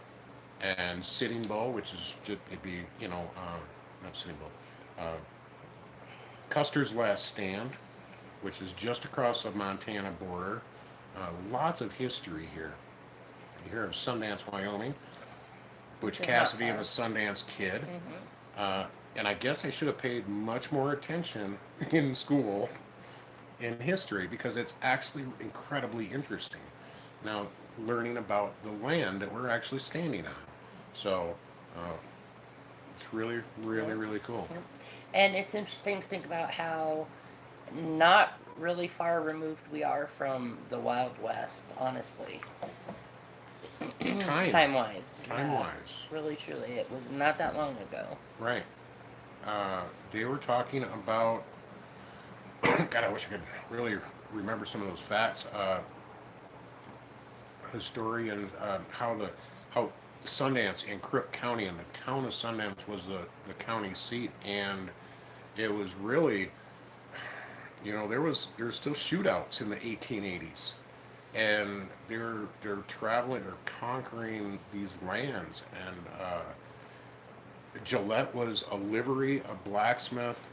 and Sitting Bull, which is just, it'd be, not Sitting Bull, Custer's Last Stand, which is just across the Montana border. Lots of history here. You hear of Sundance, Wyoming, Butch Which is not Cassidy and far. the Sundance Kid. And I guess I should have paid much more attention in school in history, because it's actually incredibly interesting. Now, learning about the land that we're actually standing on. So, it's really, really, really cool. Yep. And it's interesting to think about how not really far removed we are from the Wild West, honestly. Time-wise. Time-wise. Really, truly. It was not that long ago. Right. They were talking about, God, I wish I could really remember some of those facts. Historian, how Sundance in Crook County, and the town of Sundance was the county seat, and it was really, there were still shootouts in the 1880s, and they're traveling or conquering these lands, and Gillette was a livery, a blacksmith,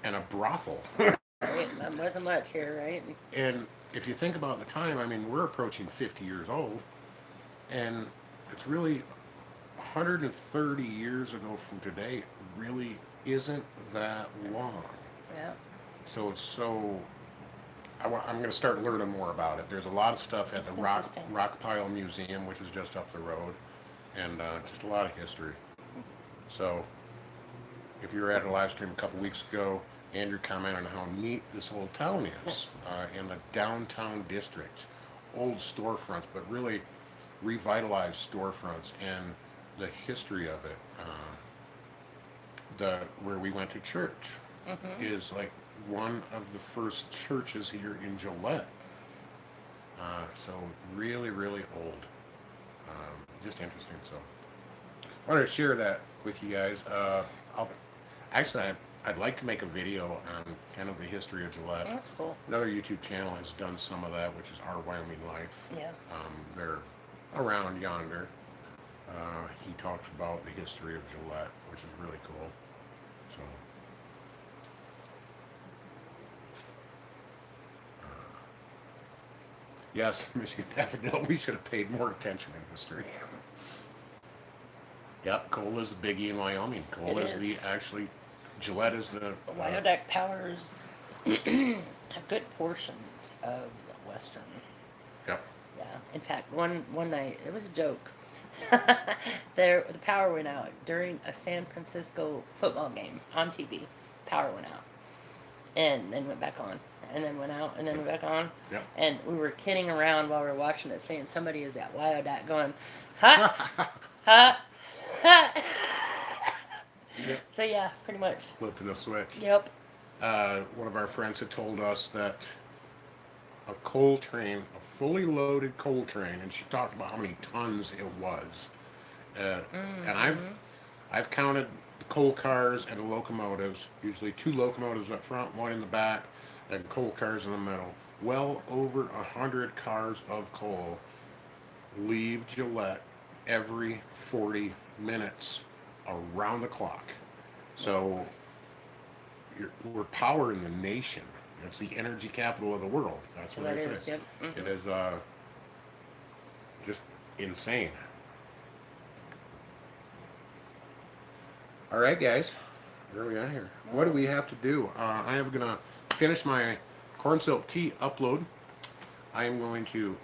and a brothel. Right? That wasn't much here, right? And if you think about the time, I mean, we're approaching 50 years old, and it's really 130 years ago from today, really isn't that long. Yeah. So I'm going to start learning more about it. There's a lot of stuff at the That's interesting. Rockpile Museum, which is just up the road, and just a lot of history. So if you were at a live stream a couple weeks ago, Andrew commented on how neat this whole town is, in the downtown district. Old storefronts, but really revitalized storefronts, and the history of it. Where we went to church is like one of the first churches here in Gillette. So really, really old. Just interesting. So I wanted to share that with you guys. Actually, I'd like to make a video on kind of the history of Gillette. That's cool. Another YouTube channel has done some of that, which is Our Wyoming Life. Yeah. They're around yonder. He talks about the history of Gillette, which is really cool. So, yes, Michigan Daffodil, we should have paid more attention in history. Yep, coal is the biggie in Wyoming. Coal It is is. the actually, Gillette is the Wyodak powers a good portion of the western. Yep. Yeah. In fact, one night it was a joke. The power went out during a San Francisco football game on TV. Power went out, and then went back on, and then went out, and then went back on. Yep. And we were kidding around while we were watching it, saying somebody is at Wyodak going, ha, ha, ha. Yep. So yeah, pretty much. Flipping the switch. Yep. One of our friends had told us that a coal train, a fully loaded coal train, and she talked about how many tons it was. And I've counted the coal cars and the locomotives, usually 2 locomotives up front, 1 in the back, and coal cars in the middle. Well over 100 cars of coal leave Gillette every 40 minutes around the clock. So we're powering the nation. It's the energy capital of the world. That's what That they is, say. yep. Mhm. It is just insane. All right, guys. Where are we at here? What do we have to do? I am going to finish my corn silk tea upload. I am going to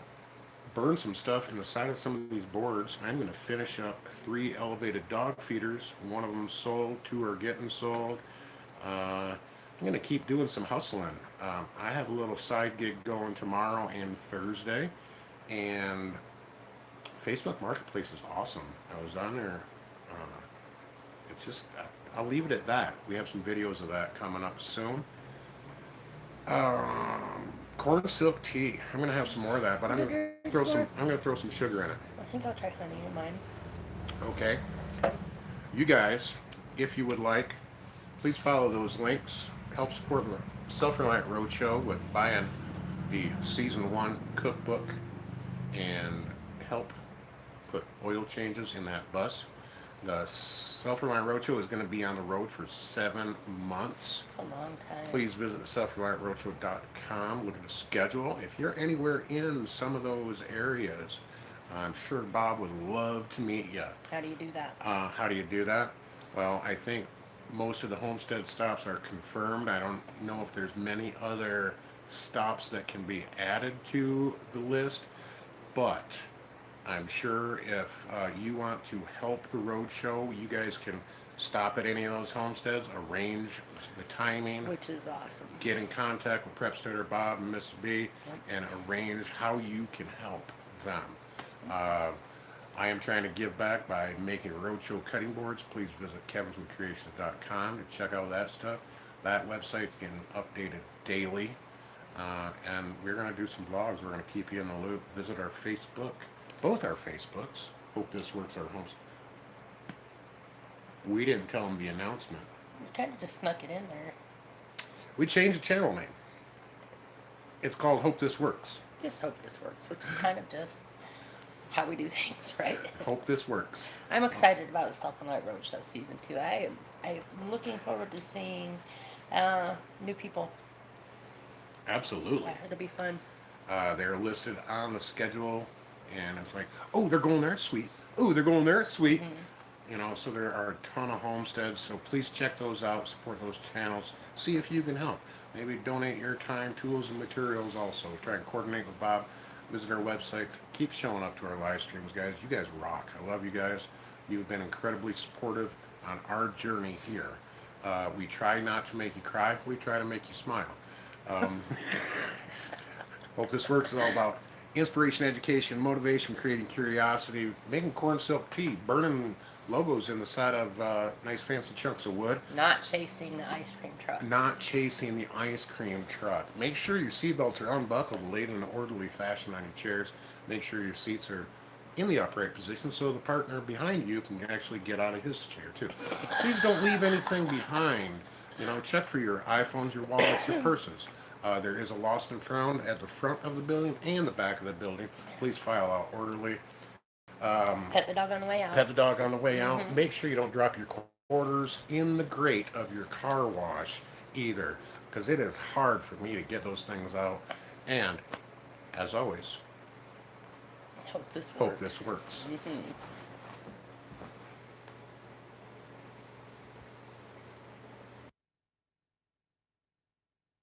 burn some stuff in the side of some of these boards. I'm going to finish up 3 elevated dog feeders. One of them sold, 2 are getting sold. I'm going to keep doing some hustling. I have a little side gig going tomorrow and Thursday, and Facebook Marketplace is awesome. I was on there. It's just, I'll leave it at that. We have some videos of that coming up soon. Corn silk tea. I'm going to have some more of that, but I'm going to throw some sugar in it. I think I'll try honey in mine. Okay. You guys, if you would like, please follow those links. Help support the Self-Reliant Roadshow with buying the Season 1 cookbook and help put oil changes in that bus. The Self-Reliant Roadshow is going to be on the road for 7 months. It's a long time. Please visit selfreliantroadshow.com. Look at the schedule. If you're anywhere in some of those areas, I'm sure Bob would love to meet you. How do you do that? How do you do that? Well, I think most of the homestead stops are confirmed. I don't know if there's many other stops that can be added to the list, but I'm sure if you want to help the road show, you guys can stop at any of those homesteads, arrange the timing, Which is awesome. get in contact with Prep Starter Bob and Miss B, and arrange how you can help them. I am trying to give back by making roadshow cutting boards. Please visit kevinswoodcreations.com to check out that stuff. That website's getting updated daily. And we're going to do some vlogs. We're going to keep you in the loop. Visit our Facebook, both our Facebooks. Hope This Works our homes. We didn't tell them the announcement. You kind of just snuck it in there. We changed the channel name. It's called Hope This Works. Just hope this works, which is kind of just how we do things, right? Hope This Works. I'm excited about the Self-Reliant Roadshow Season 2. I'm looking forward to seeing new people. Absolutely. Yeah, it'll be fun. They're listed on the schedule, and it's like, oh, they're going there, sweet. Oh, they're going there, sweet. Mm-hmm. You know, so there are a ton of homesteads, so please check those out, support those channels, see if you can help. Maybe donate your time, tools, and materials also. Try and coordinate with Bob. Visit our websites. Keep showing up to our live streams, guys. You guys rock. I love you guys. You've been incredibly supportive on our journey here. We try not to make you cry. We try to make you smile. Hope This Works is all about inspiration, education, motivation, creating curiosity, making corn silk tea, burning logos in the side of nice fancy chunks of wood. Not chasing the ice cream truck. Not chasing the ice cream truck. Make sure your seatbelts are unbuckled and laid in an orderly fashion on your chairs. Make sure your seats are in the upright position so the partner behind you can actually get out of his chair too. Please don't leave anything behind. You know, check for your iPhones, your wallets, your purses. There is a lost and found at the front of the building and the back of the building. Please file out orderly. Pet the dog on the way out. Pet the dog on the way out. Make sure you don't drop your quarters in the grate of your car wash either, because it is hard for me to get those things out. And as always, Hope this works. hope this works.